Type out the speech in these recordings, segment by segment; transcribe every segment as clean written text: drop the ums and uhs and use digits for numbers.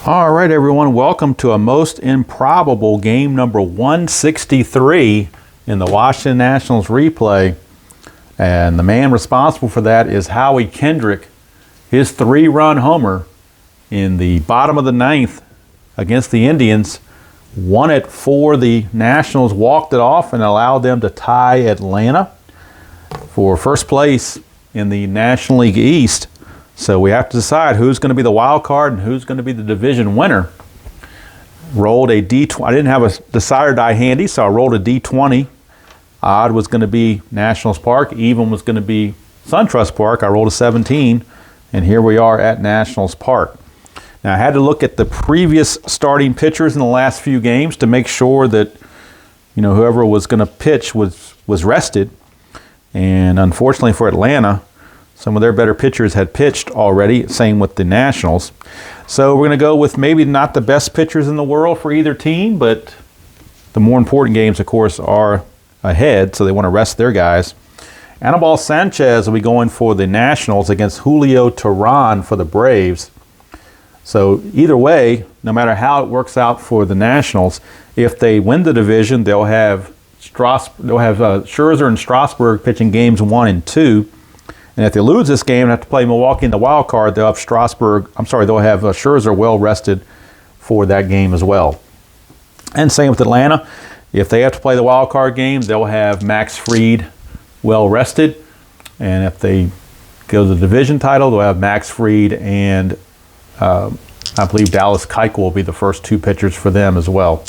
All right, everyone, welcome to a most improbable game number 163 in the Washington Nationals replay. And the man responsible for that is Howie Kendrick. His three-run homer in the bottom of the ninth against the Indians won it for the Nationals, walked it off, and allowed them to tie Atlanta for first place in the National League East. So we have to decide who's going to be the wild card and who's going to be the division winner. Rolled a D20. I didn't have a decider die handy, so I rolled a D20. Odd was going to be Nationals Park. Even was going to be SunTrust Park. I rolled a 17, and here we are at Nationals Park. Now I had to look at the previous starting pitchers in the last few games to make sure that whoever was going to pitch was rested. And unfortunately for Atlanta, some of their better pitchers had pitched already, same with the Nationals. So we're going to go with maybe not the best pitchers in the world for either team, but the more important games, of course, are ahead, so they want to rest their guys. Anibal Sanchez will be going for the Nationals against Julio Teheran for the Braves. So either way, no matter how it works out for the Nationals, if they win the division, they'll have Scherzer and Strasburg pitching games 1 and 2. And if they lose this game and have to play Milwaukee in the wild card, they'll have Scherzer well rested for that game as well. And same with Atlanta. If they have to play the wild card game, they'll have Max Fried well rested. And if they go to the division title, they'll have Max Fried and I believe Dallas Keuchel will be the first two pitchers for them as well.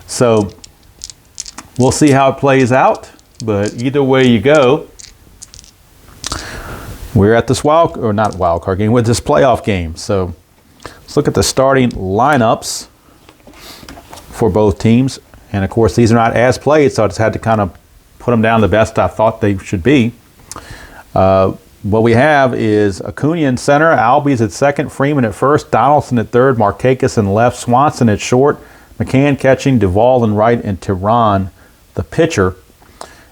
So we'll see how it plays out. But either way you go, we're at this we're at this playoff game. So let's look at the starting lineups for both teams. And of course, these are not as played, so I just had to kind of put them down the best I thought they should be. What we have is Acuna in center, Albies at second, Freeman at first, Donaldson at third, Markakis in left, Swanson at short, McCann catching, Duvall in right, and Teheran the pitcher.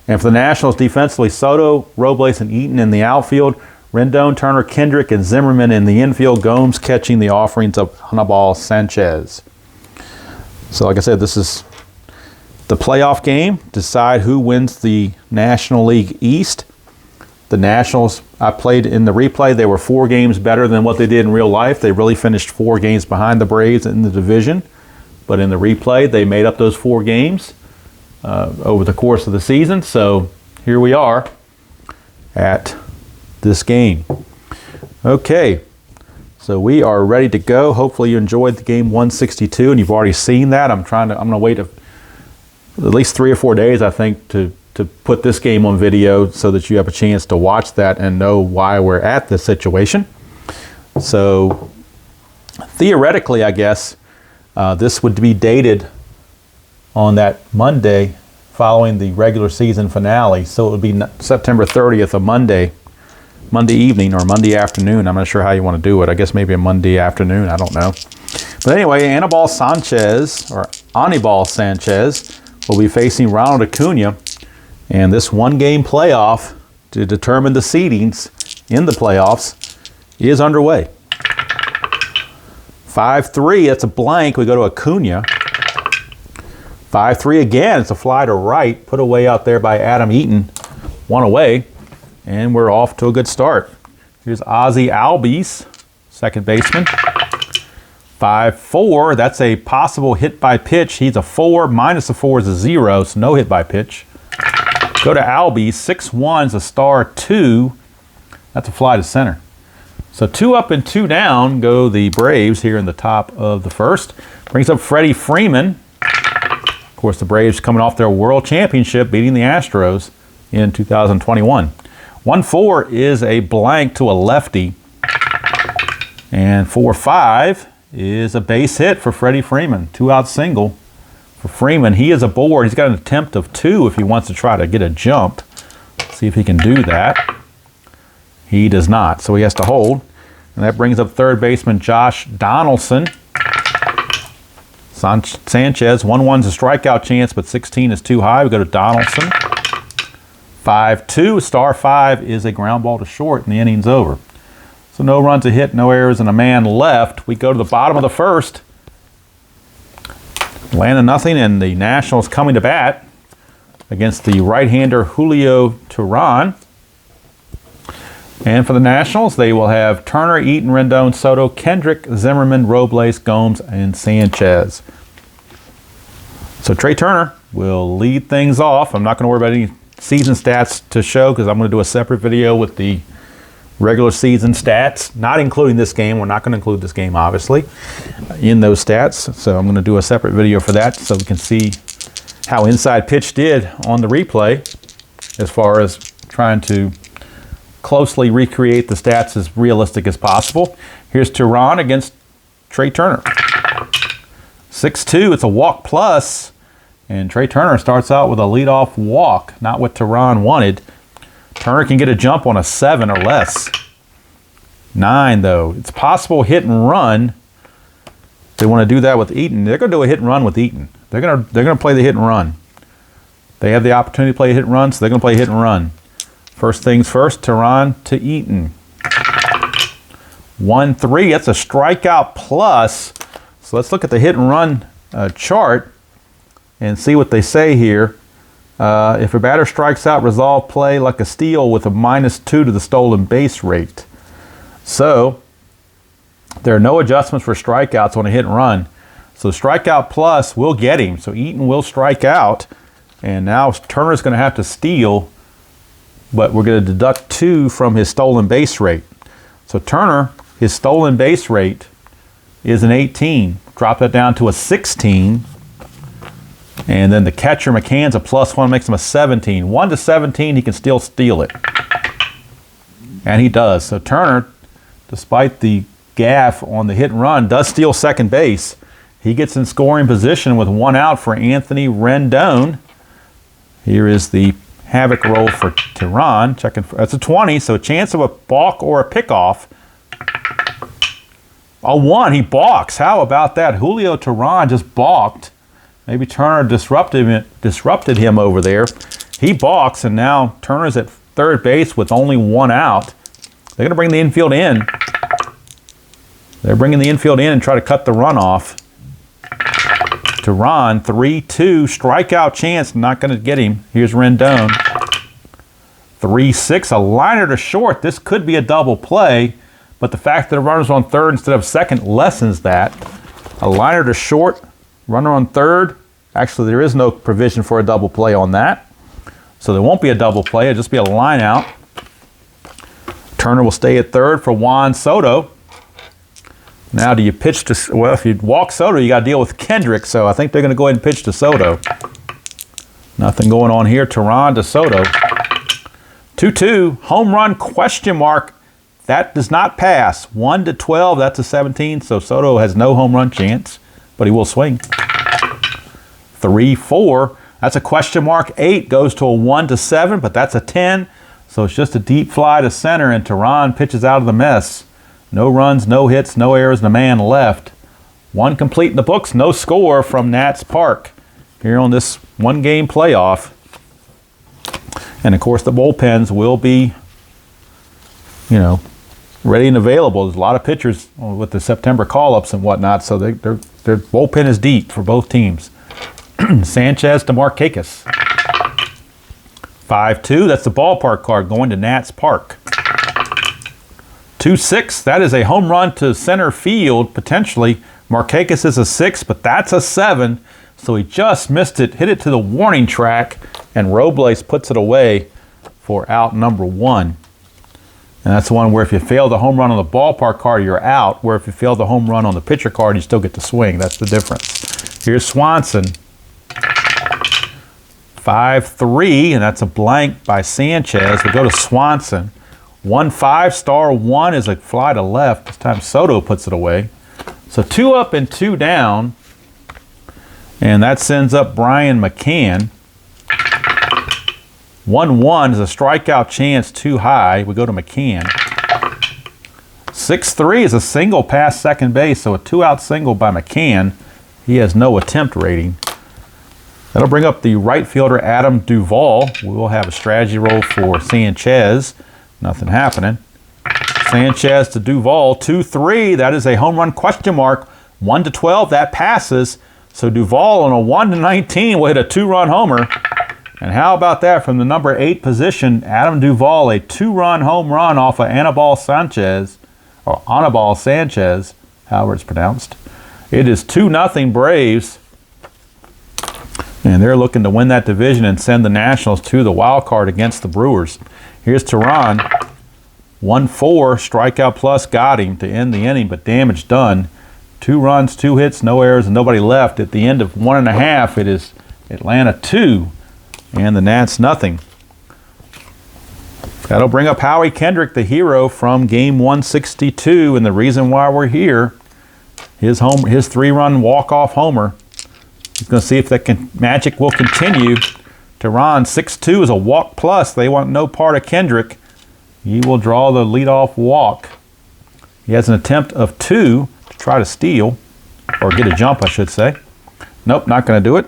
And for the Nationals defensively, Soto, Robles, and Eaton in the outfield, Rendon, Turner, Kendrick, and Zimmerman in the infield, Gomes catching the offerings of Anibal Sanchez. So like I said, this is the playoff game. Decide who wins the National League East. The Nationals, I played in the replay, they were 4 games better than what they did in real life. They really finished 4 games behind the Braves in the division. But in the replay, they made up those 4 games over the course of the season. So here we are at this game. Okay, so we are ready to go. Hopefully you enjoyed the game 162 and you've already seen that. I'm going to wait at least 3 or 4 days, I think, to put this game on video so that you have a chance to watch that and know why we're at this situation. So theoretically, I guess, this would be dated on that Monday following the regular season finale. So it would be September 30th, a Monday evening or Monday afternoon. I'm not sure how you want to do it. I guess maybe a Monday afternoon. I don't know. But anyway, Anibal Sanchez will be facing Ronald Acuna. And this one-game playoff to determine the seedings in the playoffs is underway. 5-3, that's a blank. We go to Acuna. 5-3 again. It's a fly to right, put away out there by Adam Eaton. 1 away, and we're off to a good start. Here's Ozzie Albies, second baseman. 5-4, that's a possible hit by pitch. He's a 4, minus a 4 is a 0, so no hit by pitch. Go to Albies, 6-1 is a star 2. That's a fly to center. So 2 up and 2 down go the Braves here in the top of the first. Brings up Freddie Freeman. Of course, the Braves coming off their World Championship, beating the Astros in 2021. 1-4 is a blank to a lefty. And 4-5 is a base hit for Freddie Freeman. 2-out single for Freeman. He is aboard. He's got an attempt of 2 if he wants to try to get a jump. See if he can do that. He does not, so he has to hold. And that brings up third baseman Josh Donaldson. Sanchez, 1-1's a strikeout chance, but 16 is too high. We go to Donaldson. 5-2, star 5 is a ground ball to short, and the inning's over. So no runs, a hit, no errors, and a man left. We go to the bottom of the first. Atlanta nothing, and the Nationals coming to bat against the right-hander Julio Teheran. And for the Nationals, they will have Turner, Eaton, Rendon, Soto, Kendrick, Zimmerman, Robles, Gomes, and Sanchez. So Trey Turner will lead things off. I'm not going to worry about any season stats to show because I'm going to do a separate video with the regular season stats, not including this game. We're not going to include this game, obviously, in those stats. So I'm going to do a separate video for that so we can see how inside pitch did on the replay as far as trying to closely recreate the stats as realistic as possible. Here's Teheran against Trey Turner. 6-2, it's a walk plus, and Trey Turner starts out with a leadoff walk, not what Teheran wanted. Turner can get a jump on a 7 or less. 9, though. It's possible hit and run. They want to do that with Eaton. They're going to do a hit and run with Eaton. They're going to play the hit and run. They have the opportunity to play a hit and run, so they're going to play hit and run. First things first, Teheran to Eaton. 1-3, that's a strikeout plus. So let's look at the hit and run chart and see what they say here. If a batter strikes out, resolve play like a steal with a -2 to the stolen base rate. So there are no adjustments for strikeouts on a hit and run. So strikeout plus will get him. So Eaton will strike out. And now Turner's going to have to steal, but we're going to deduct 2 from his stolen base rate. So Turner, his stolen base rate is an 18. Drop that down to a 16. And then the catcher, McCann's a +1, makes him a 17. 1 to 17, he can still steal it. And he does. So Turner, despite the gaff on the hit and run, does steal second base. He gets in scoring position with 1 out for Anthony Rendon. Here is the havoc roll for Teheran. Checking for, that's a 20, so a chance of a balk or a pickoff. A 1, he balks. How about that? Julio Teheran just balked. Maybe Turner disrupted him over there. He balks, and now Turner's at third base with only 1 out. They're going to bring the infield in. They're bringing the infield in and try to cut the run off. Teheran, 3-2, strikeout chance, not going to get him. Here's Rendon. 3-6, a liner to short. This could be a double play, but the fact that the runner's on third instead of second lessens that. A liner to short, runner on third. Actually, there is no provision for a double play on that. So there won't be a double play. It'll just be a line out. Turner will stay at third for Juan Soto. Now, do you pitch to... Well, if you walk Soto, you got to deal with Kendrick. So I think they're going to go ahead and pitch to Soto. Nothing going on here. Teheran to Soto. 2-2. Home run question mark. That does not pass. 1 to 12. That's a 17. So Soto has no home run chance, but he will swing. 3-4. That's a question mark. 8 goes to a 1 to 7, but that's a 10. So it's just a deep fly to center, and Teheran pitches out of the mess. No runs, no hits, no errors, and a man left. 1 complete in the books. No score from Nats Park here on this one-game playoff. And, of course, the bullpens will be, ready and available. There's a lot of pitchers with the September call-ups and whatnot, so their bullpen is deep for both teams. Sanchez to Markakis. 5-2, that's the ballpark card going to Nats Park. 2-6, that is a home run to center field, potentially. Markakis is a 6, but that's a 7, so he just missed it, hit it to the warning track, and Robles puts it away for out number 1. And that's the one where if you fail the home run on the ballpark card, you're out, where if you fail the home run on the pitcher card, you still get to swing. That's the difference. Here's Swanson. 5-3, and that's a blank by Sanchez. We'll go to Swanson. 1 5-star, 1 is a fly to left. This time Soto puts it away. So 2 up and 2 down. And that sends up Brian McCann. 1-1 is a strikeout chance too high. We go to McCann. 6-3 is a single past second base, so a 2-out single by McCann. He has no attempt rating. That'll bring up the right fielder, Adam Duvall. We will have a strategy roll for Sanchez. Nothing happening. Sanchez to Duvall, 2-3. That is a home run question mark. 1-12, that passes. So Duvall on a 1-19 will hit a 2-run homer. And how about that from the number 8 position, Adam Duvall, a 2-run home run off of Anibal Sanchez, or Anibal Sanchez, however it's pronounced. It is 2-0 Braves. And they're looking to win that division and send the Nationals to the wild card against the Brewers. Here's Tehran. 1-4, strikeout plus got him to end the inning, but damage done. 2 runs, 2 hits, no errors, and nobody left. At the end of 1.5, it is Atlanta 2 and the Nats nothing. That'll bring up Howie Kendrick, the hero from game 162, and the reason why we're here. His 3-run walk-off homer. He's going to see if that magic will continue. Tehran, 6-2 is a walk plus. They want no part of Kendrick. He will draw the leadoff walk. He has an attempt of 2 to try to steal, or get a jump, I should say. Nope, not going to do it.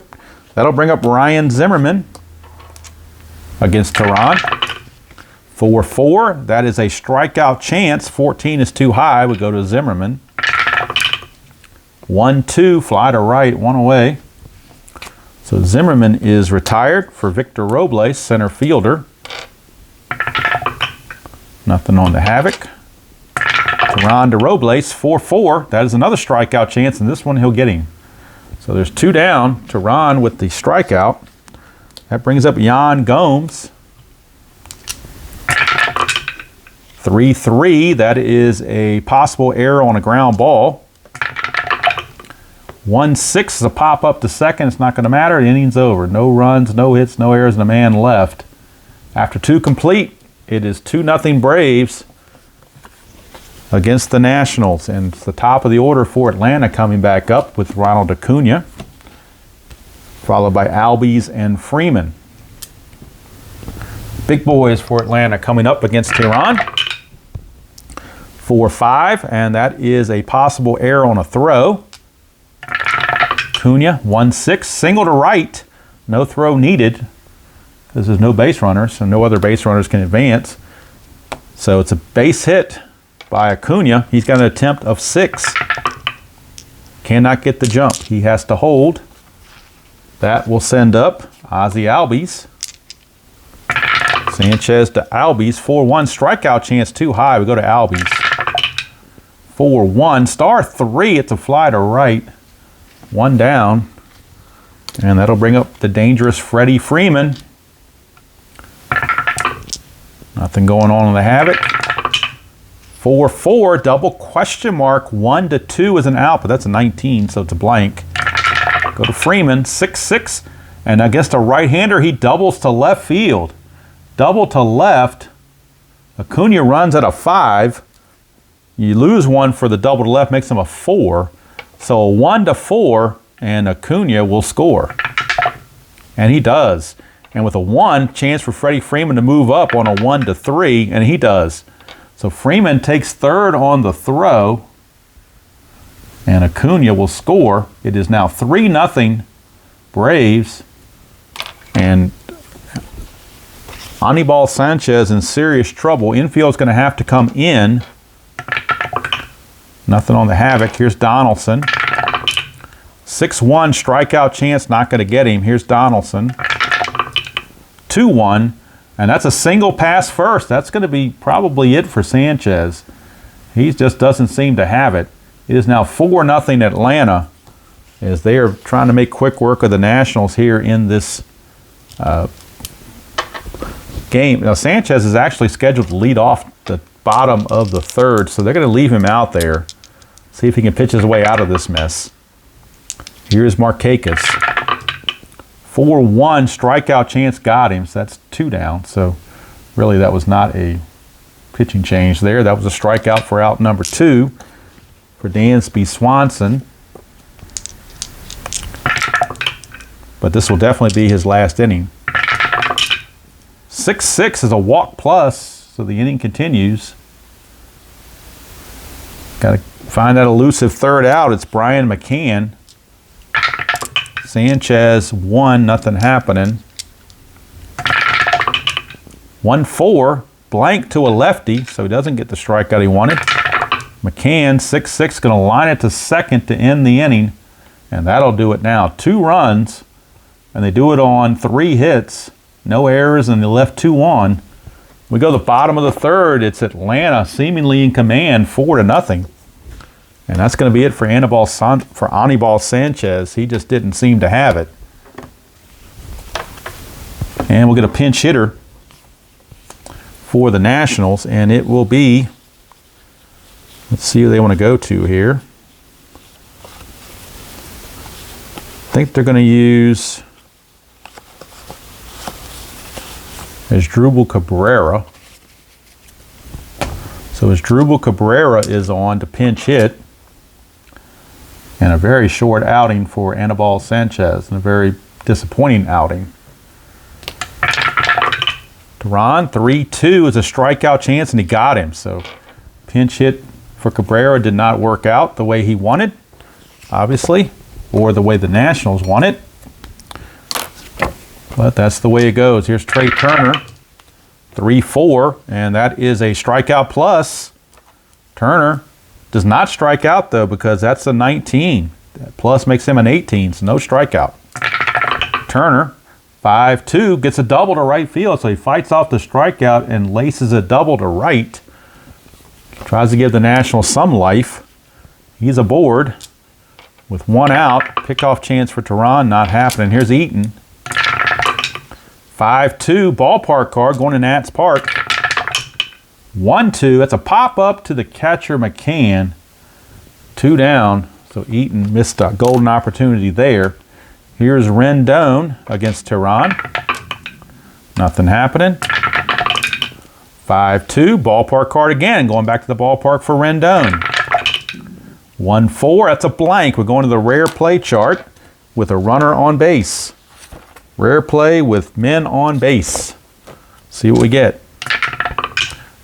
That'll bring up Ryan Zimmerman against Tehran. 4-4, that is a strikeout chance. 14 is too high. We go to Zimmerman. 1-2, fly to right, 1 away. So Zimmerman is retired for Victor Robles, center fielder. Nothing on the Havoc. Tehran to Robles, 4-4. That is another strikeout chance, and this one he'll get him. So there's 2 down. Tehran with the strikeout. That brings up Yan Gomes. 3-3. That is a possible error on a ground ball. 1-6 is a pop up to second. It's not going to matter. The inning's over. No runs, no hits, no errors, and a man left. After 2 complete, it is 2-0 Braves against the Nationals. And it's the top of the order for Atlanta coming back up with Ronald Acuna, followed by Albies and Freeman. Big boys for Atlanta coming up against Tehran. 4-5, and that is a possible error on a throw. Acuna, 1-6, single to right. No throw needed because there's no base runners, so no other base runners can advance. So it's a base hit by Acuna. He's got an attempt of 6. Cannot get the jump. He has to hold. That will send up Ozzie Albies. Sanchez to Albies. 4-1. Strikeout chance too high. We go to Albies. 4-1. Star 3. It's a fly to right. 1 down. And that'll bring up the dangerous Freddie Freeman. Nothing going on in the Havoc. 4-4. Double question mark. 1-2 is an out, but that's a 19, so it's a blank. Go to Freeman. 6-6. And against a right-hander, he doubles to left field. Double to left. Acuna runs at a 5. You lose 1 for the double to left, makes him a 4. So a 1-4, and Acuna will score. And he does. And with a 1, chance for Freddie Freeman to move up on a 1-3, and he does. So Freeman takes third on the throw, and Acuna will score. It is now 3-0 Braves, and Anibal Sanchez in serious trouble. Infield's going to have to come in. Nothing on the Havoc. Here's Donaldson. 6-1 strikeout chance, not going to get him. Here's Donaldson. 2-1, and that's a single pass first. That's going to be probably it for Sanchez. He just doesn't seem to have it. It is now 4-0 Atlanta as they are trying to make quick work of the Nationals here in this game. Now Sanchez is actually scheduled to lead off the bottom of the 3rd, so they're going to leave him out there. See if he can pitch his way out of this mess. Here's Markakis. 4-1 strikeout chance got him, so that's 2 down. So really that was not a pitching change there. That was a strikeout for out number 2 for Dansby Swanson. But this will definitely be his last inning. 6-6 is a walk plus, so the inning continues. Got to find that elusive third out. It's Brian McCann. Sanchez 1, nothing happening. 1-4. blank to a lefty, so he doesn't get the strikeout he wanted. McCann, 6-6, going to line it to second to end the inning, and that'll do it now. 2 runs, and they do it on 3 hits, no errors, and they left 2 on. We go to the bottom of the third. It's Atlanta seemingly in command, 4-0. And that's going to be it for Anibal Sanchez. He just didn't seem to have it. And we'll get a pinch hitter for the Nationals, and it will be, let's see who they want to go to here. I think they're going to use Asdrubal Cabrera. So Asdrubal Cabrera is on to pinch hit. And a very short outing for Anibal Sanchez, and a very disappointing outing. Duran, 3-2 is a strikeout chance, and he got him. So pinch hit for Cabrera did not work out the way he wanted, obviously, or the way the Nationals want it. But that's the way it goes. Here's Trey Turner, 3-4, and that is a strikeout plus. Turner does not strike out, though, because that's a 19. That plus makes him an 18, so no strikeout. Turner, 5-2, gets a double to right field, so he fights off the strikeout and laces a double to right. Tries to give the Nationals some life. He's aboard with 1 out. Pickoff chance for Tehran, not happening. Here's Eaton. 5-2, ballpark card going to Nats Park. 1-2, that's a pop-up to the catcher McCann. 2 down, so Eaton missed a golden opportunity there. Here's Rendon against Tehran. Nothing happening. 5-2, ballpark card again, going back to the ballpark for Rendon. 1-4, that's a blank. We're going to the rare play chart with a runner on base. Rare play with men on base. See what we get.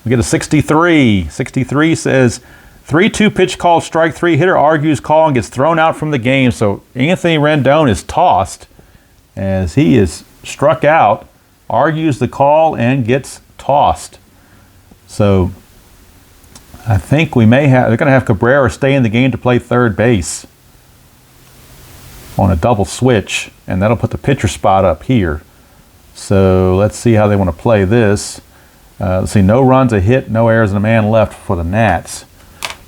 We get a 63. 63 says, 3-2 pitch called strike 3. Hitter argues call and gets thrown out from the game. So Anthony Rendon is tossed as he is struck out, argues the call, and gets tossed. So I think they're going to have Cabrera stay in the game to play third base on a double switch, and that'll put the pitcher spot up here. So let's see how they want to play this. Let's see, no runs, a hit, no errors, and a man left for the Nats.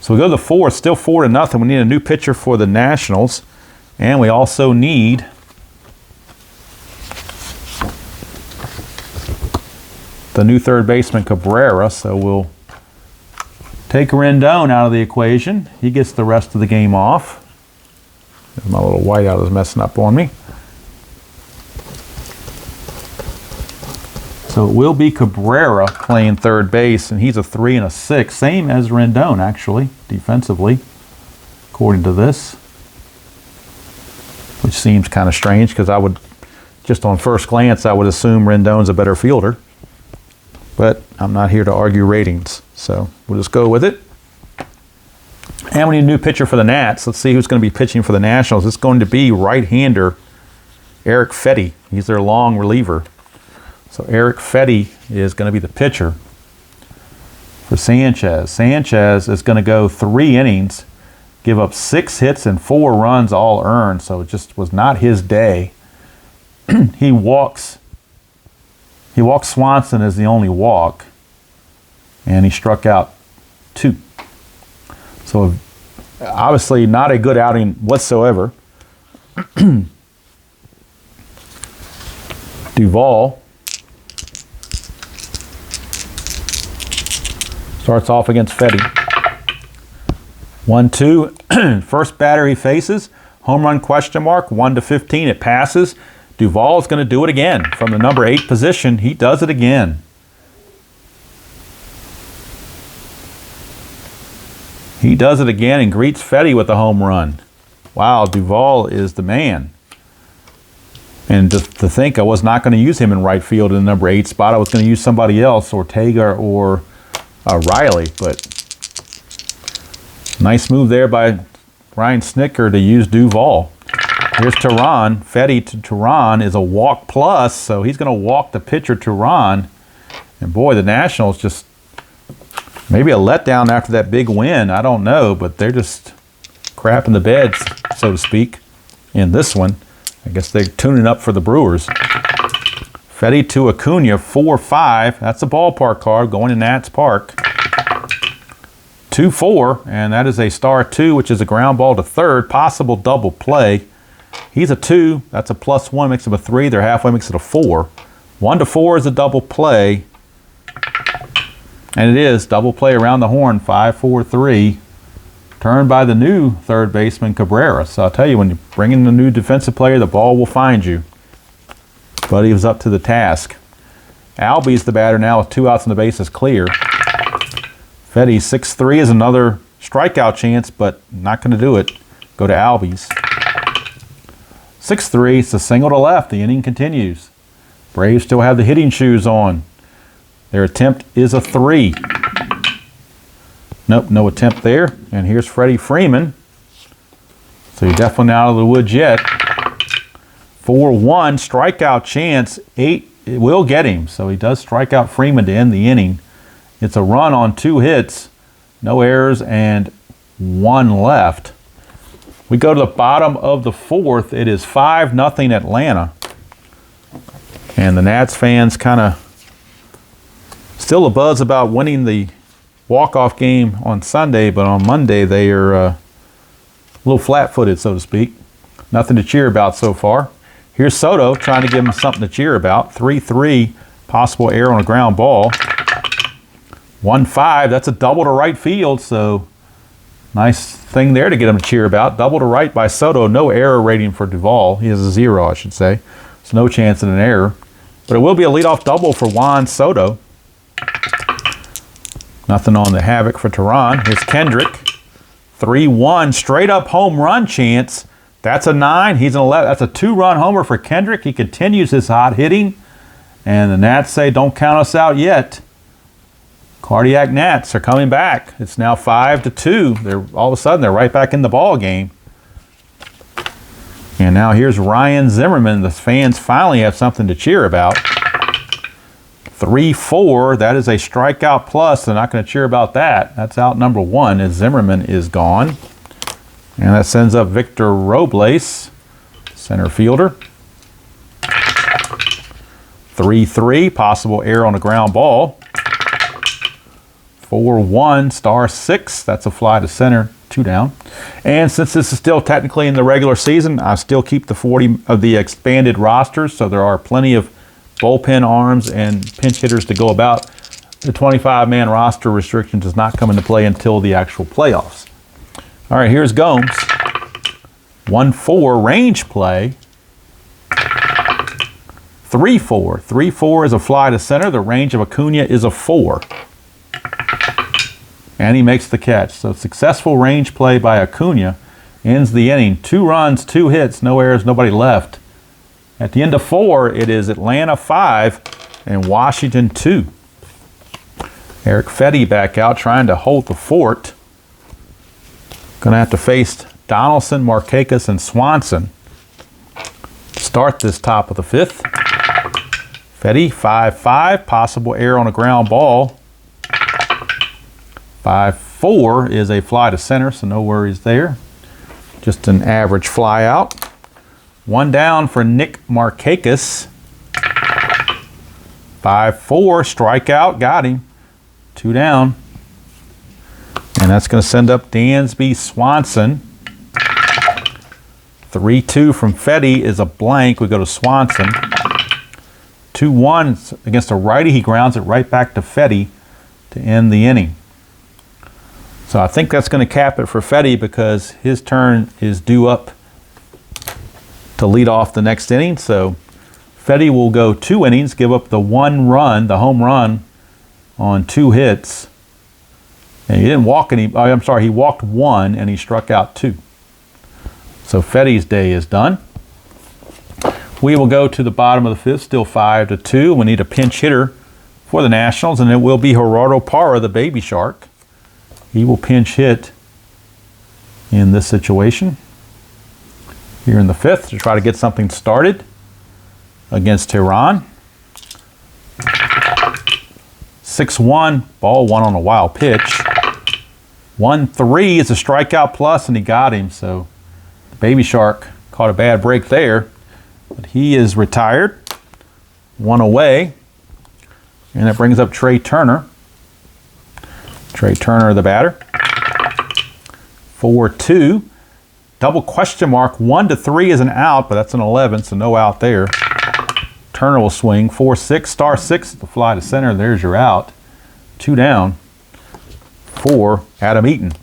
So we go to the 4th, still 4-0. We need a new pitcher for the Nationals, and we also need the new third baseman Cabrera. So we'll take Rendon out of the equation. He gets the rest of the game off. My little whiteout is messing up on me. So it will be Cabrera playing third base, and he's a 3 and a 6, same as Rendon actually, defensively, according to this. Which seems kind of strange because I would, just on first glance, I would assume Rendon's a better fielder. But I'm not here to argue ratings, so we'll just go with it. And we need a new pitcher for the Nats. Let's see who's going to be pitching for the Nationals. It's going to be right-hander Eric Fetty. He's their long reliever. So Eric Fetty is going to be the pitcher for Sanchez. Sanchez is going to go 3 innings, give up 6 hits and 4 runs all earned. So it just was not his day. He walks Swanson as the only walk, and he struck out 2. So obviously not a good outing whatsoever. Duvall starts off against Fetty. 1-2. First batter he faces. Home run question mark. 1-15. It passes. Duvall is going to do it again. From the number 8 position, he does it again. He does it again and greets Fetty with a home run. Wow, Duvall is the man. And to think I was not going to use him in right field in the number 8 spot. I was going to use somebody else, Ortega or Riley. But nice move there by Ryan Snicker to use Duvall. Here's Tehran. Fetty to Tehran is a walk plus, so he's going to walk the pitcher Tehran. And boy, the Nationals just maybe a letdown after that big win. I don't know, but they're just crapping the bed, so to speak, in this one. I guess they're tuning up for the Brewers. Fetty to Acuna, 4-5. That's a ballpark card going in Nats Park. 2-4, and that is a star 2, which is a ground ball to third. Possible double play. He's a 2. That's a +1, makes him a 3. They're halfway, makes it a 4. 1-4 is a double play. And it is double play around the horn, 5-4-3. Turned by the new third baseman, Cabrera. So I'll tell you, when you bring in the new defensive player, the ball will find you. But he was up to the task. Albies the batter now with 2 outs and the bases clear. Fetty, 6-3 is another strikeout chance, but not going to do it. Go to Albies. 6-3, it's a single to left. The inning continues. Braves still have the hitting shoes on. Their attempt is a 3. Nope, no attempt there. And here's Freddie Freeman. So he's definitely not out of the woods yet. 4-1, strikeout chance. 8, it will get him. So he does strike out Freeman to end the inning. It's a run on 2 hits, no errors, and 1 left. We go to the bottom of the 4th. It is 5-0 Atlanta. And the Nats fans kind of still a buzz about winning the walk-off game on Sunday, but on Monday they are a little flat-footed, so to speak. Nothing to cheer about so far. Here's Soto trying to give him something to cheer about. 3-3, possible error on a ground ball. 1-5, that's a double to right field, so nice thing there to get him to cheer about. Double to right by Soto, no error rating for Duvall. He has a 0, I should say. So no chance of an error. But it will be a leadoff double for Juan Soto. Nothing on the havoc for Tehran. Here's Kendrick. 3-1, straight up home run chance. That's a 9. He's an 11. That's a 2-run homer for Kendrick. He continues his hot hitting. And the Nats say, don't count us out yet. Cardiac Nats are coming back. It's now 5-2. They're all of a sudden they're right back in the ball game. And now here's Ryan Zimmerman. The fans finally have something to cheer about. 3-4. That is a strikeout plus. They're not going to cheer about that. That's out number 1 as Zimmerman is gone. And that sends up Victor Robles, center fielder. 3-3. Possible error on a ground ball. 4-1, star 6. That's a fly to center, 2 down. And since this is still technically in the regular season, I still keep the 40 of the expanded rosters, so there are plenty of bullpen arms and pinch hitters to go about. The 25-man roster restriction does not come into play until the actual playoffs. All right, here's Gomes. 1-4, range play. 3-4. 3-4 is a fly to center. The range of Acuna is a 4. And he makes the catch. So successful range play by Acuna ends the inning. 2 runs, 2 hits, no errors, nobody left. At the end of 4, it is Atlanta 5 and Washington 2. Eric Fetty back out trying to hold the fort. Going to have to face Donaldson, Markakis, and Swanson. Start this top of the 5th. Fetty, 5-5, possible error on a ground ball. 5-4 is a fly to center, so no worries there. Just an average fly out. 1 down for Nick Markakis. 5-4, strikeout, got him. 2 down. And that's going to send up Dansby Swanson. 3-2 from Fetty is a blank. We go to Swanson. 2-1 against a righty. He grounds it right back to Fetty to end the inning. So I think that's going to cap it for Fetty because his turn is due up to lead off the next inning. So Fetty will go 2 innings, give up the 1 run, the home run on 2 hits. And he didn't walk any, I'm sorry, he walked 1 and he struck out 2. So Fetty's day is done. We will go to the bottom of the 5th, still 5-2. We need a pinch hitter for the Nationals, and it will be Gerardo Parra, the baby shark. He will pinch hit in this situation here in the 5th to try to get something started against Tehran. 6-1, ball one on a wild pitch. 1-3 is a strikeout plus, and he got him. So the Baby Shark caught a bad break there, but he is retired. One away, and that brings up Trey Turner. Trey Turner, the batter. 4-2. Double question mark. 1-3 is an out, but that's an 11, so no out there. Turner will swing. 4-6, star 6, the fly to center. There's your out. 2 down for Adam Eaton.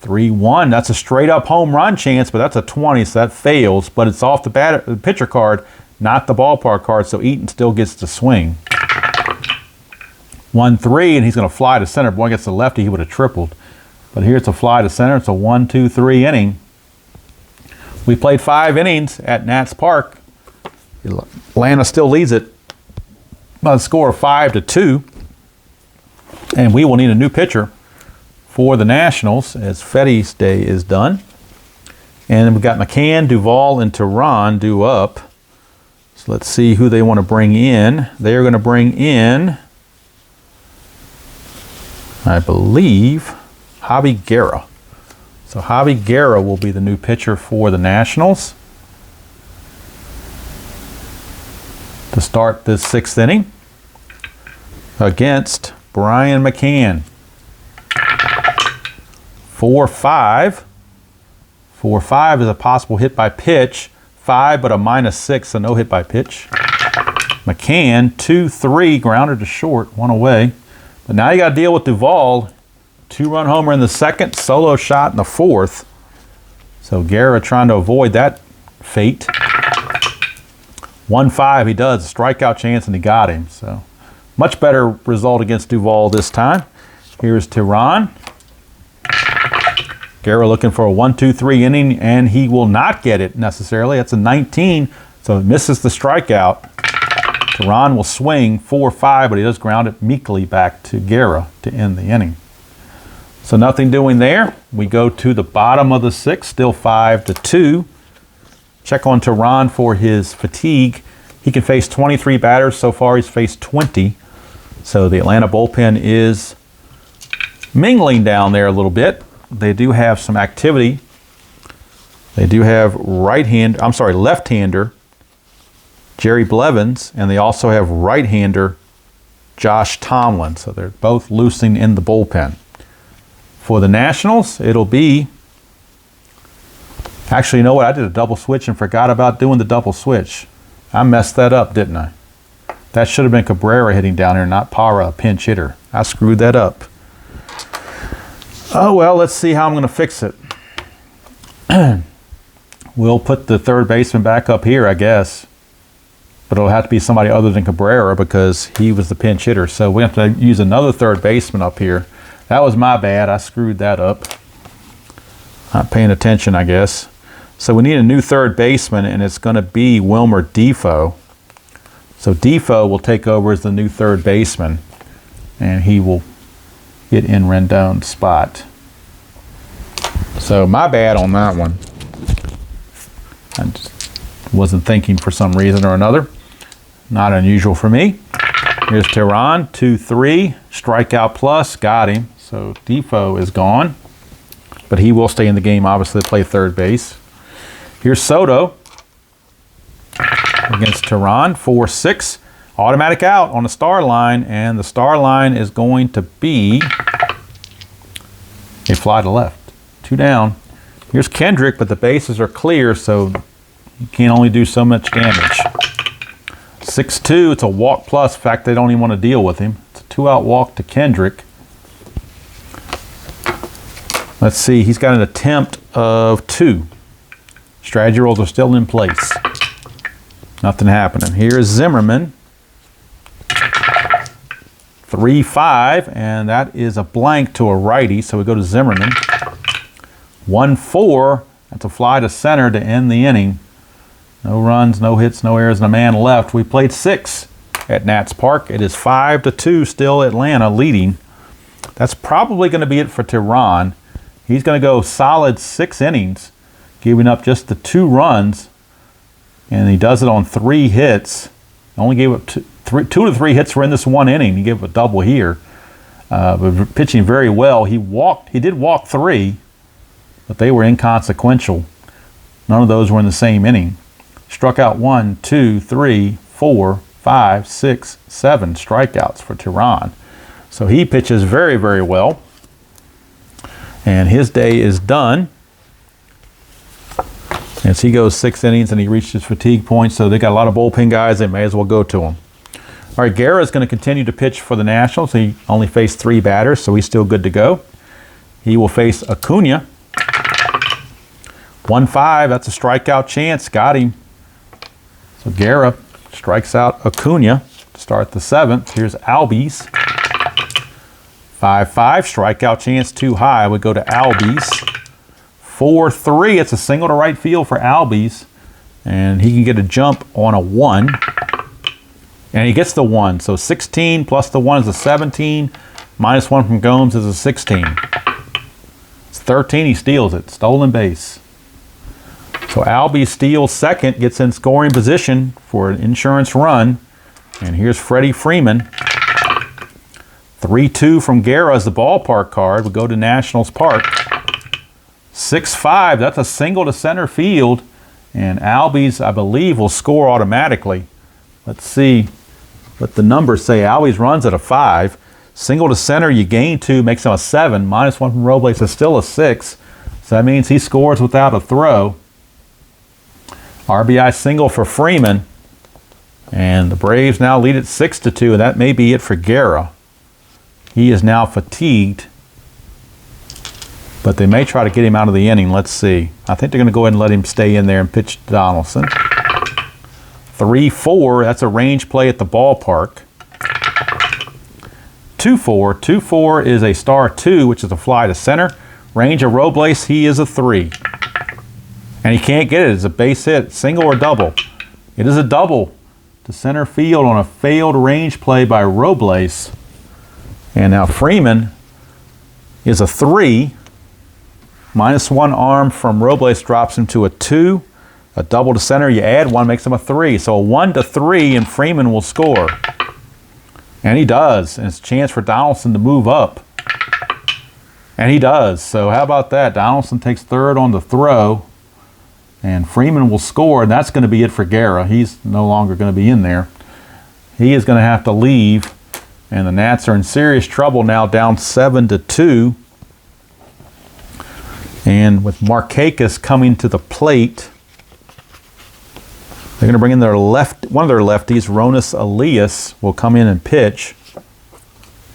3-1. That's a straight up home run chance, but that's a 20, so that fails. But it's off the pitcher card, not the ballpark card, so Eaton still gets to swing. 1-3, and he's going to fly to center. Boy, gets the lefty, he would have tripled. But here's a fly to center. It's a 1-2-3 inning. We played 5 innings at Nats Park. Atlanta still leads it by a score of 5-2. And we will need a new pitcher for the Nationals as Fetty's day is done. And we've got McCann, Duvall, and Tehran due up. So let's see who they want to bring in. They're going to bring in, I believe, Javi Guerra. So Javi Guerra will be the new pitcher for the Nationals to start this 6th inning against Brian McCann. 4-5. 4-5 is a possible hit by pitch. 5, but a -6, so no hit by pitch. McCann, 2-3, grounded to short, 1 away. But now you got to deal with Duvall. 2-run homer in the 2nd, solo shot in the 4th. So Guerra trying to avoid that fate. 1-5, he does, a strikeout chance, and he got him. So much better result against Duvall this time. Here's Tehran. Guerra looking for a 1-2-3 inning, and he will not get it necessarily. That's a 19, so it misses the strikeout. Tehran will swing 4-5, but he does ground it meekly back to Guerra to end the inning. So nothing doing there. We go to the bottom of the 6th, still 5-2. Check on Tehran for his fatigue. He can face 23 batters. So far, he's faced 20. So the Atlanta bullpen is mingling down there a little bit. They do have some activity. They do have left-hander Jerry Blevins, and they also have right-hander Josh Tomlin. So they're both loosening in the bullpen. For the Nationals, it'll be, actually, you know what? I did a double switch and forgot about doing the double switch. I messed that up, didn't I? That should have been Cabrera hitting down here, not Parra, a pinch hitter. I screwed that up. Oh, well, let's see how I'm going to fix it. We'll put the third baseman back up here, I guess. But it'll have to be somebody other than Cabrera because he was the pinch hitter. So we have to use another third baseman up here. That was my bad. I screwed that up. Not paying attention, I guess. So we need a new third baseman, and it's going to be Wilmer Defoe. So Defoe will take over as the new third baseman, and he will get in Rendon's spot. So my bad on that one. I just wasn't thinking for some reason or another. Not unusual for me. Here's Tehran, 2-3, strikeout plus, got him. So Defoe is gone, but he will stay in the game, obviously, to play third base. Here's Soto against Tehran, 4-6, automatic out on the star line, and the star line is going to be a fly to left. 2 down. Here's Kendrick, but the bases are clear, so you can only do so much damage. 6-2, it's a walk plus. In fact, they don't even want to deal with him. It's a 2-out walk to Kendrick. Let's see, he's got an attempt of 2. Strategy rolls are still in place. Nothing happening. Here's Zimmerman. 3-5, and that is a blank to a righty, so we go to Zimmerman. 1-4, that's a fly to center to end the inning. No runs, no hits, no errors, and a man left. We played 6 at Nats Park. It is 5-2, still Atlanta leading. That's probably going to be it for Tehran. He's going to go solid 6 innings, giving up just the 2 runs, and he does it on 3 hits. Only gave up 2 to 3 hits were in this one inning. He gave a double here. But pitching very well. He did walk 3, but they were inconsequential. None of those were in the same inning. Struck out 1, 2, 3, 4, 5, 6, 7 strikeouts for Tehran. So he pitches very, very well. And his day is done. As he goes 6 innings and he reached his fatigue point, so they got a lot of bullpen guys. They may as well go to him. All right, Guerra is going to continue to pitch for the Nationals. He only faced 3 batters, so he's still good to go. He will face Acuna. 1-5, that's a strikeout chance. Got him. So Guerra strikes out Acuna to start the 7th. Here's Albies. 5-5, strikeout chance too high. We go to Albies. 4-3, it's a single to right field for Albies. And he can get a jump on a 1. And he gets the 1. So 16 plus the 1 is a 17. Minus 1 from Gomes is a 16. It's 13, he steals it. Stolen base. So Albies steals second, gets in scoring position for an insurance run. And here's Freddie Freeman. 3-2 from Guerra is the ballpark card. We go to Nationals Park. 6-5, that's a single to center field. And Albies, I believe, will score automatically. Let's see what the numbers say. Albies runs at a 5. Single to center, you gain 2, makes him a 7. Minus 1 from Robles is still a 6. So that means he scores without a throw. RBI single for Freeman. And the Braves now lead it 6-2, and that may be it for Guerra. He is now fatigued. But they may try to get him out of the inning. Let's see. I think they're going to go ahead and let him stay in there and pitch to Donaldson. 3-4, that's a range play at the ballpark. 2-4. 2-4 is a star 2, which is a fly to center. Range of Robles, he is a 3. And he can't get it. It's a base hit, single or double. It is a double to center field on a failed range play by Robles. And now Freeman is a 3. Minus 1 arm from Robles drops him to a 2. A double to center, you add 1, makes him a 3. So a 1-3, and Freeman will score. And he does. And it's a chance for Donaldson to move up. And he does. So how about that? Donaldson takes third on the throw. And Freeman will score, and that's going to be it for Guerra. He's no longer going to be in there. He is going to have to leave. And the Nats are in serious trouble now, down 7-2. And with Markakis coming to the plate, they're going to bring in one of their lefties, Ronis Elias, will come in and pitch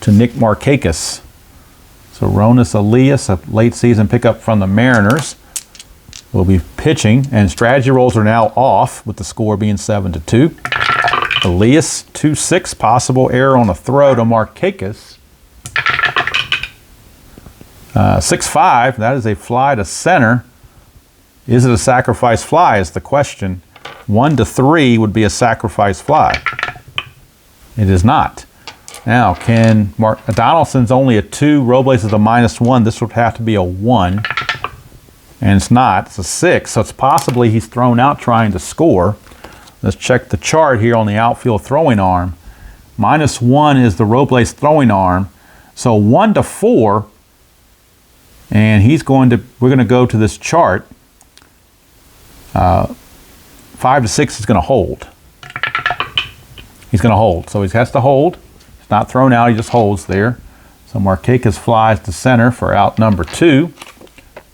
to Nick Markakis. So Ronis Elias, a late season pickup from the Mariners, will be pitching, and strategy rolls are now off with the score being 7-2. Elias, 2-6, possible error on a throw to Markakis. 6-5, that is a fly to center. Is it a sacrifice fly is the question. 1-3 would be a sacrifice fly. It is not. Now, Donaldson's only a 2, Robles is a -1. This would have to be a 1. And it's not. It's a 6, so it's possibly he's thrown out trying to score. Let's check the chart here on the outfield throwing arm. -1 is the Robles throwing arm. So 1-4, and we're going to go to this chart. 5-6 is going to hold. He's going to hold. So he has to hold. He's not thrown out, he just holds there. So Markakis flies to center for out number 2.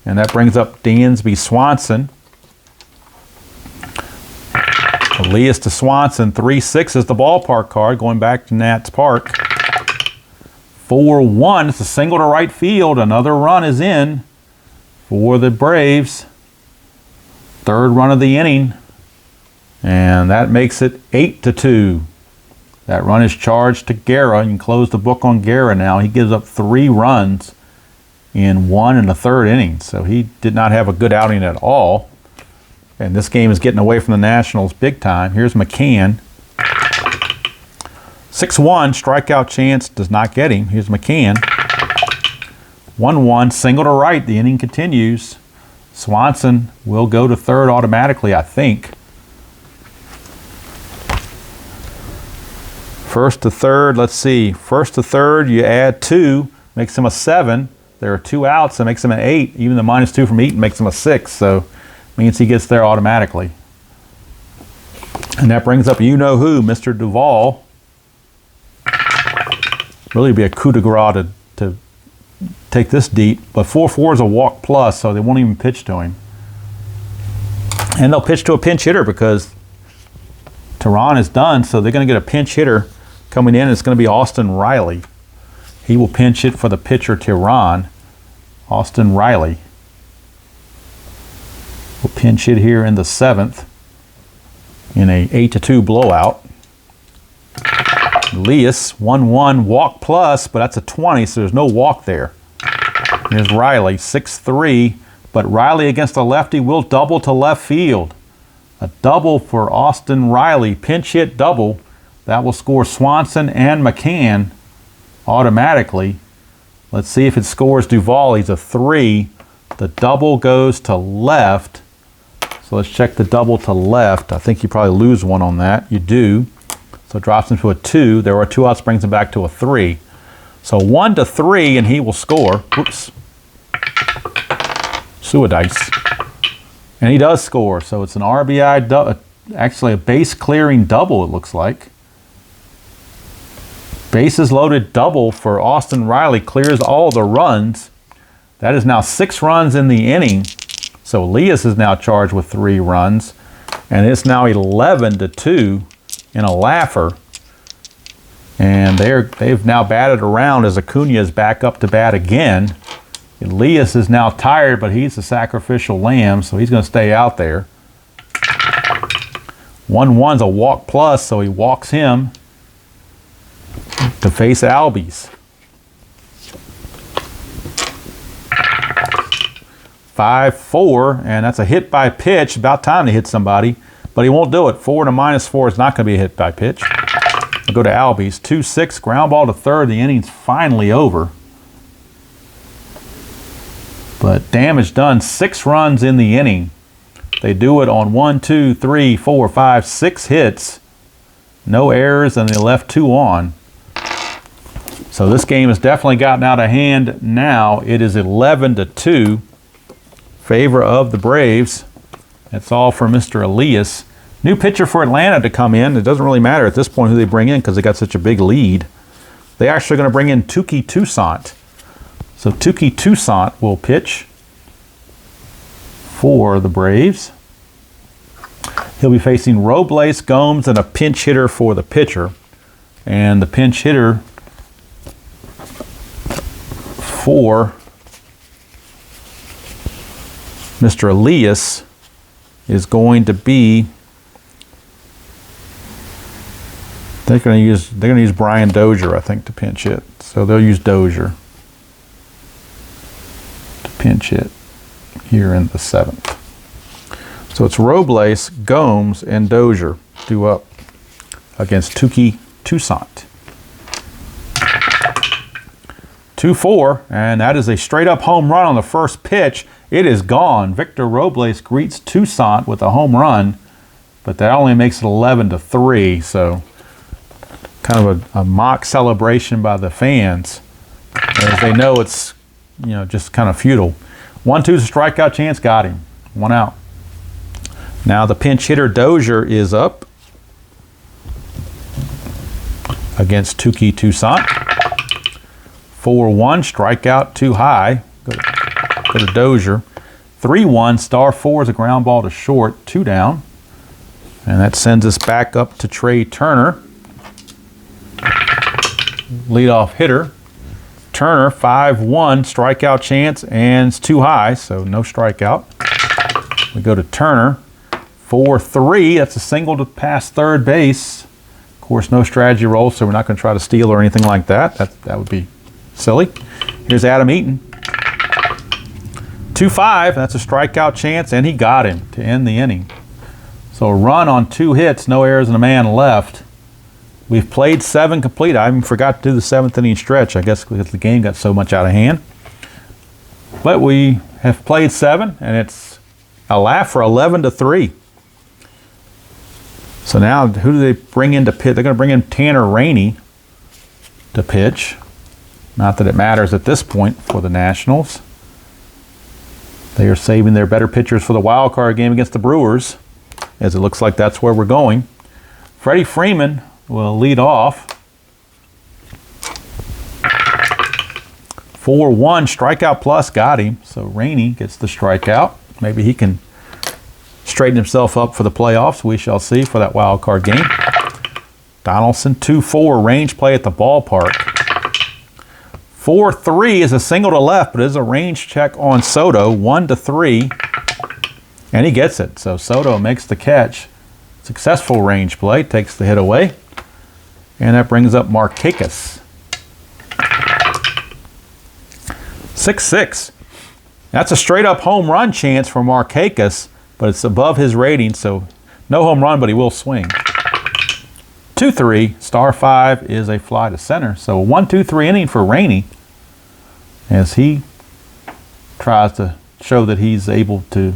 And that brings up Dansby Swanson. Elias to Swanson, 3-6 is the ballpark card, going back to Nats Park. 4-1, it's a single to right field. Another run is in for the Braves. Third run of the inning. And that makes it 8-2. That run is charged to Guerra. You can close the book on Guerra now. He gives up 3 runs in 1 1/3 innings. So he did not have a good outing at all. And this game is getting away from the Nationals big time. Here's McCann. 6-1, strikeout chance, does not get him. Here's McCann. 1-1, single to right. The inning continues. Swanson will go to third automatically, I think. First to third, let's see. First to third, you add 2, makes him a 7. There are 2 outs, that makes him an 8. Even the -2 from Eaton makes him a 6, so means he gets there automatically. And that brings up you-know-who, Mr. Duvall. Really be a coup de grace to take this deep, but 4-4 is a walk plus, so they won't even pitch to him. And they'll pitch to a pinch hitter because Tehran is done, so they're going to get a pinch hitter coming in. It's going to be Austin Riley. He will pinch hit for the pitcher Tehran. Austin Riley will pinch hit here in the 7th in a 8-2 blowout. Elias, 1-1 walk plus, but that's a 20, so there's no walk there. Here's Riley, 6-3, but Riley against a lefty will double to left field. A double for Austin Riley, pinch hit double. That will score Swanson and McCann automatically. Let's see if it scores Duvall. He's a 3. The double goes to left. So let's check the double to left. I think you probably lose one on that. You do. So it drops him to a 2. There are 2 outs, brings him back to a 3. So 1-3, and he will score. Whoops. Suadice. And he does score. So it's an RBI, actually a base clearing double, it looks like. Bases loaded double for Austin Riley, clears all the runs. That is now 6 runs in the inning. So Elias is now charged with 3 runs. And it's now 11-2 in a laugher. And they've now batted around as Acuna is back up to bat again. Elias is now tired, but he's a sacrificial lamb, so he's going to stay out there. 1-1's a walk plus, so he walks him to face Albies. 5-4, and that's a hit by pitch. About time to hit somebody, but he won't do it. 4 to -4 is not going to be a hit by pitch. We'll go to Albies. 2-6, ground ball to third. The inning's finally over. But damage done. 6 runs in the inning. They do it on 1, 2, 3, 4, 5, 6 hits. No errors, and they left 2 on. So this game has definitely gotten out of hand now. It is 11-2. Favor of the Braves. That's all for Mr. Elias. New pitcher for Atlanta to come in. It doesn't really matter at this point who they bring in because they got such a big lead. They're actually going to bring in Touki Toussaint. So Touki Toussaint will pitch for the Braves. He'll be facing Robles, Gomes, and a pinch hitter for the pitcher. And the pinch hitter for Mr. Elias is going to be, they're going to use Brian Dozier, I think, to pinch hit. So they'll use Dozier to pinch hit here in the 7th. So it's Robles, Gomes, and Dozier due up against Touki Toussaint. 2-4, and that is a straight-up home run on the first pitch. It is gone. Victor Robles greets Toussaint with a home run, but that only makes it 11-3, so kind of a mock celebration by the fans, as they know it's, just kind of futile. 1-2's a strikeout chance, got him. 1 out. Now the pinch hitter Dozier is up against Touki Toussaint. 4-1, strikeout too high. Go to Dozier. 3-1, star 4 is a ground ball to short, 2 down. And that sends us back up to Trey Turner, leadoff hitter. Turner, 5-1, strikeout chance, and it's too high, so no strikeout. We go to Turner, 4-3, that's a single to pass third base. Of course, no strategy roll, so we're not going to try to steal or anything like that. That would be silly. Here's Adam Eaton. 2-5, that's a strikeout chance, and he got him to end the inning. So a run on 2 hits, no errors, and a man left. We've played 7 complete. I even forgot to do the 7th inning stretch, I guess because the game got so much out of hand. But we have played 7, and it's a laugh for 11-3. So now, who do they bring in to pitch? They're going to bring in Tanner Rainey to pitch. Not that it matters at this point for the Nationals. They are saving their better pitchers for the wild card game against the Brewers, as it looks like that's where we're going. Freddie Freeman will lead off. 4-1 strikeout plus got him. So Rainey gets the strikeout. Maybe he can straighten himself up for the playoffs. We shall see for that wild card game. Donaldson 2-4 range play at the ballpark. 4-3 is a single to left, but it is a range check on Soto. 1-3, and he gets it. So Soto makes the catch. Successful range play, takes the hit away, and that brings up Markakis. 6-6. That's a straight-up home run chance for Markakis, but it's above his rating, so no home run, but he will swing. 2-3, star 5 is a fly to center. So a 1-2-3 inning for Rainey as he tries to show that he's able to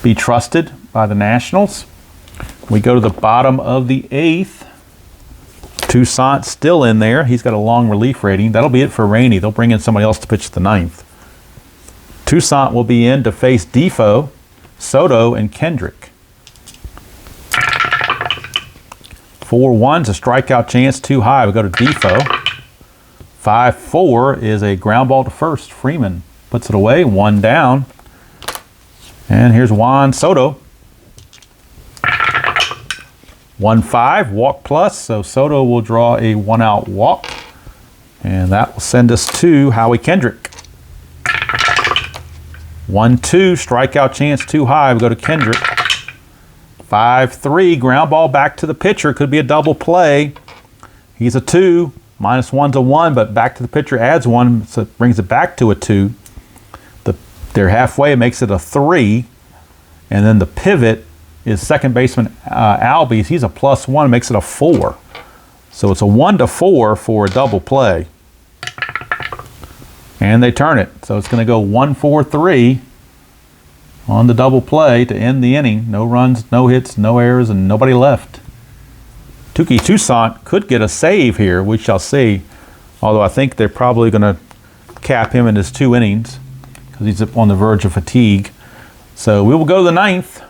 be trusted by the Nationals. We go to the bottom of the 8th. Toussaint still in there. He's got a long relief rating. That'll be it for Rainey. They'll bring in somebody else to pitch the 9th. Toussaint will be in to face Defoe, Soto, and Kendrick. 4-1's a strikeout chance too high. We go to Defoe. 5-4 is a ground ball to first. Freeman puts it away, 1 down. And here's Juan Soto. 1-5, walk plus, so Soto will draw a 1-out walk. And that will send us to Howie Kendrick. 1-2, strikeout chance too high. We go to Kendrick. 5-3, ground ball back to the pitcher. Could be a double play. He's a 2. -1's a 1, but back to the pitcher adds 1, so it brings it back to a 2. They're halfway, it makes it a 3. And then the pivot is second baseman Albies. He's a +1, makes it a 4. So it's a 1-4 for a double play. And they turn it. So it's going to go 1-4-3 on the double play to end the inning. No runs, no hits, no errors, and nobody left. Touki Toussaint could get a save here. We shall see. Although I think they're probably going to cap him in his 2 innings because he's on the verge of fatigue. So we will go to the 9th.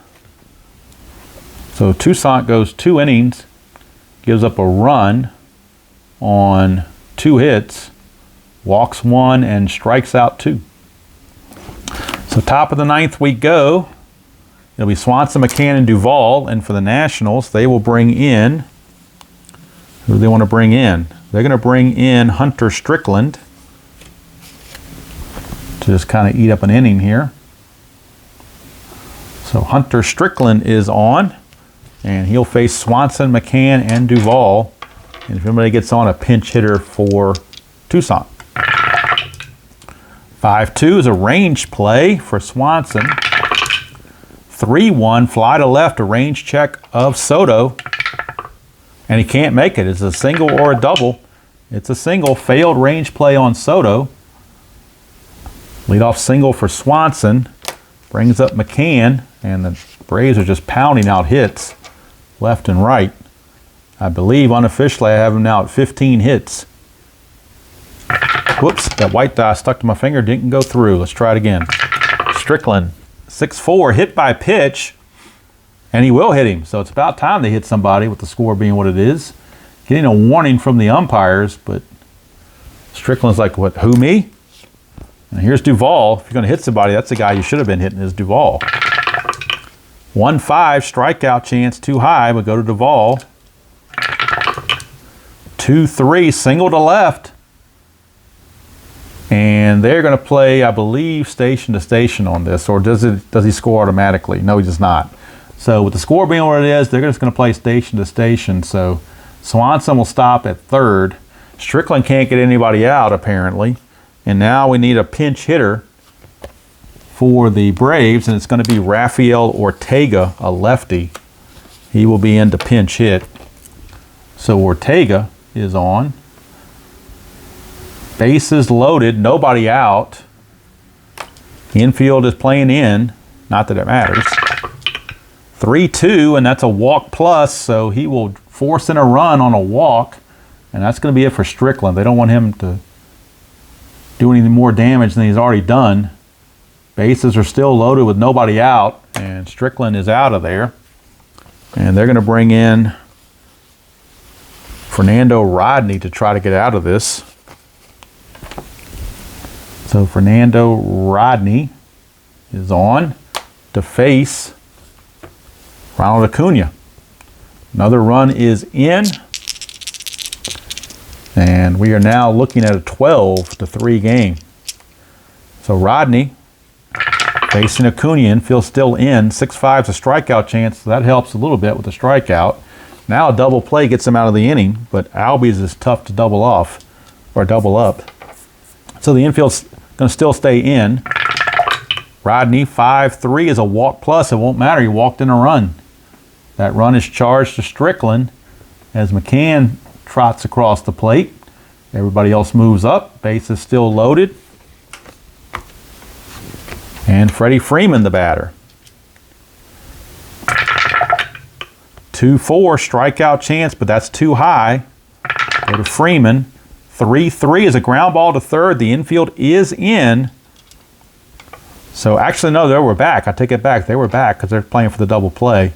So Toussaint goes 2 innings, gives up a run on 2 hits, walks 1, and strikes out 2. So top of the 9th we go. It'll be Swanson, McCann, and Duvall. And for the Nationals, they will bring in, who do they want to bring in? They're going to bring in Hunter Strickland to just kind of eat up an inning here. So Hunter Strickland is on, and he'll face Swanson, McCann, and Duvall. And if anybody gets on, a pinch hitter for Toussaint. 5-2 is a range play for Swanson. 3-1, fly to left, a range check of Soto. And he can't make it. It's a single or a double. It's a single, failed range play on Soto. Leadoff single for Swanson. Brings up McCann, and the Braves are just pounding out hits left and right. I believe unofficially I have him now at 15 hits. Whoops, that white die stuck to my finger, didn't go through. Let's try it again. Strickland, 6-4, hit by pitch, and he will hit him. So it's about time they hit somebody with the score being what it is. Getting a warning from the umpires, but Strickland's like, what, who, me? And here's Duvall. If you're going to hit somebody, that's the guy you should have been hitting, is Duvall. 1-5, strikeout chance too high, but go to Duvall. 2-3, single to left. And they're going to play, I believe, station to station on this. Or does he score automatically? No, he does not. So with the score being what it is, they're just going to play station to station. So Swanson will stop at third. Strickland can't get anybody out, apparently. And now we need a pinch hitter for the Braves, and it's going to be Rafael Ortega, a lefty. He will be in to pinch hit. So Ortega is on. Bases loaded, nobody out. Infield is playing in, not that it matters. 3-2, and that's a walk plus, so he will force in a run on a walk, and that's going to be it for Strickland. They don't want him to do any more damage than he's already done. Bases are still loaded with nobody out, and Strickland is out of there. And they're going to bring in Fernando Rodney to try to get out of this. So Fernando Rodney is on to face Ronald Acuna. Another run is in. And we are now looking at a 12-3 game. So Rodney facing Acuna, infield still in. 6-5 is a strikeout chance, so that helps a little bit with the strikeout. Now a double play gets him out of the inning, but Albies is tough to double off or double up. So the infield's going to still stay in. Rodney, 5-3 is a walk plus. It won't matter. He walked in a run. That run is charged to Strickland as McCann trots across the plate. Everybody else moves up. Base is still loaded. And Freddie Freeman, the batter. 2-4, strikeout chance, but that's too high. Go to Freeman. 3-3 is a ground ball to third. The infield is in. So actually, no, they were back. I take it back. They were back because they're playing for the double play.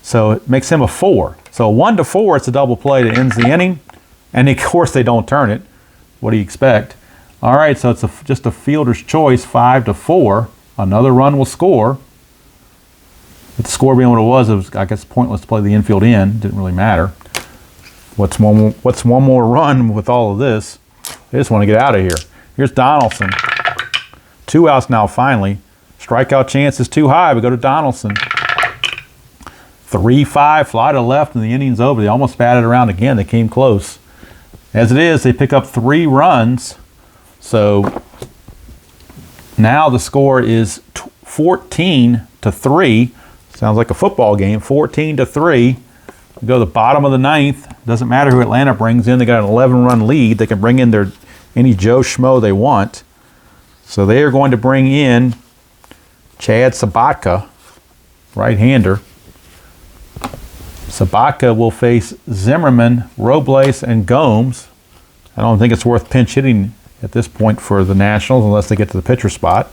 So it makes him a 4. So 1-4, it's a double play that ends the inning. And of course, they don't turn it. What do you expect? All right, so it's just a fielder's choice, 5-4. Another run will score. With the score being what it was, I guess, pointless to play the infield in. Didn't really matter. What's one more run with all of this? They just want to get out of here. Here's Donaldson. 2 outs now, finally. Strikeout chance is too high. We go to Donaldson. 3-5, fly to left, and the inning's over. They almost batted around again. They came close. As it is, they pick up 3 runs. So now the score is 14-3. Sounds like a football game. 14-3. We go to the bottom of the 9th. Doesn't matter who Atlanta brings in. They got an 11-run lead. They can bring in any Joe Schmo they want. So they are going to bring in Chad Sabatka, right-hander. Sabatka will face Zimmerman, Robles, and Gomes. I don't think it's worth pinch hitting at this point for the Nationals unless they get to the pitcher spot.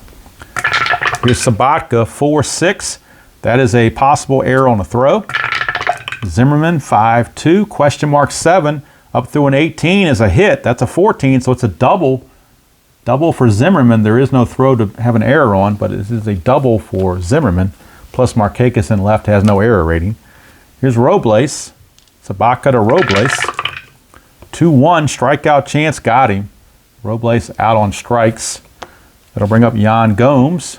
Here's Sabatka, 4-6. That is a possible error on the throw. Zimmerman, 5-2. Question mark 7. Up through an 18 is a hit. That's a 14, so it's a double. Double for Zimmerman. There is no throw to have an error on, but it is a double for Zimmerman. Plus Markakis in left has no error rating. Here's Robles. Sabatka to Robles. 2-1, strikeout chance, got him. Robles out on strikes. That'll bring up Yan Gomes.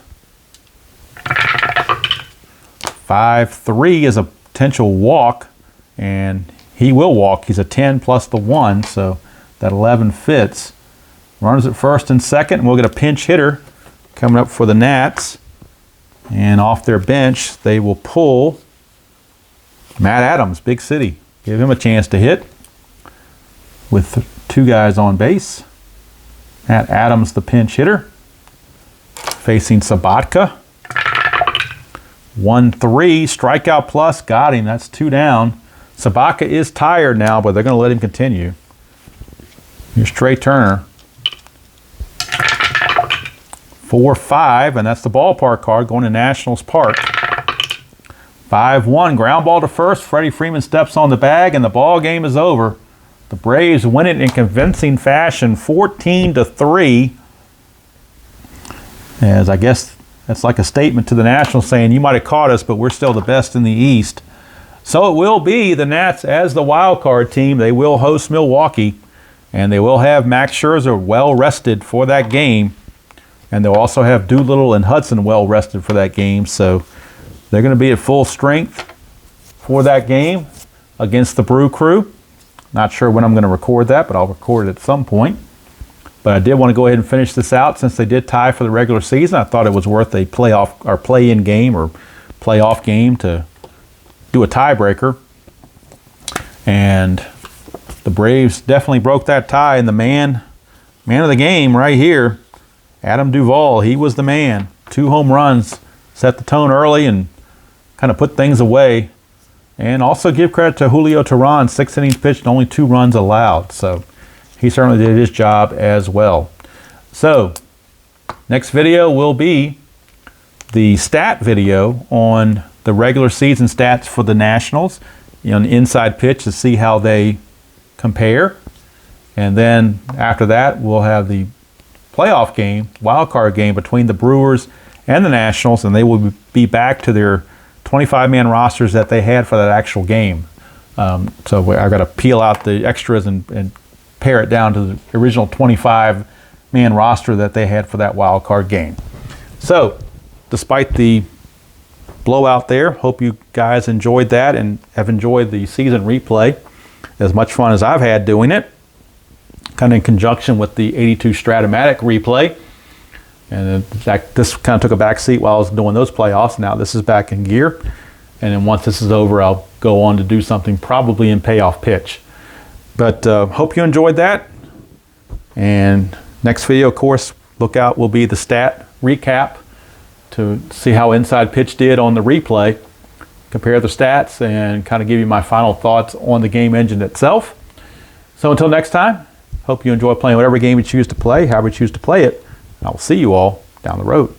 5-3 is a potential walk, and he will walk. He's a 10 plus the 1, so that 11 fits. Runners at first and second, and we'll get a pinch hitter coming up for the Nats. And off their bench, they will pull Matt Adams, Big City. Give him a chance to hit with 2 guys on base. Matt Adams, the pinch hitter, facing Sabatka. 1-3, strikeout plus, got him. That's 2 down. Sabatka is tired now, but they're going to let him continue. Here's Trey Turner. 4-5, and that's the ballpark card going to Nationals Park. 5-1, ground ball to first. Freddie Freeman steps on the bag, and the ball game is over. The Braves win it in convincing fashion, 14-3. As I guess that's like a statement to the Nationals saying, you might have caught us, but we're still the best in the East. So it will be the Nats as the wild card team. They will host Milwaukee, and they will have Max Scherzer well rested for that game. And they'll also have Doolittle and Hudson well rested for that game. So they're going to be at full strength for that game against the Brew Crew. Not sure when I'm going to record that, but I'll record it at some point. But I did want to go ahead and finish this out since they did tie for the regular season. I thought it was worth a playoff or play-in game or playoff game to do a tiebreaker. And the Braves definitely broke that tie. And the man of the game right here, Adam Duvall, he was the man. 2 home runs, set the tone early and kind of put things away. And also give credit to Julio Teheran, 6 innings pitched and only 2 runs allowed. So he certainly did his job as well. So next video will be the stat video on the regular season stats for the Nationals, an inside pitch to see how they compare. And then after that, we'll have the playoff game, wild card game between the Brewers and the Nationals, and they will be back to their 25-man rosters that they had for that actual game. So I've got to peel out the extras and pare it down to the original 25-man roster that they had for that wild card game. So despite the blowout there, hope you guys enjoyed that and have enjoyed the season replay. As much fun as I've had doing it, kind of in conjunction with the 82 Stratomatic replay. And this kind of took a back seat while I was doing those playoffs. Now this is back in gear. And then once this is over, I'll go on to do something probably in payoff pitch. But hope you enjoyed that. And next video, of course, look out, will be the stat recap to see how inside pitch did on the replay. Compare the stats and kind of give you my final thoughts on the game engine itself. So until next time, hope you enjoy playing whatever game you choose to play, however you choose to play it. I will see you all down the road.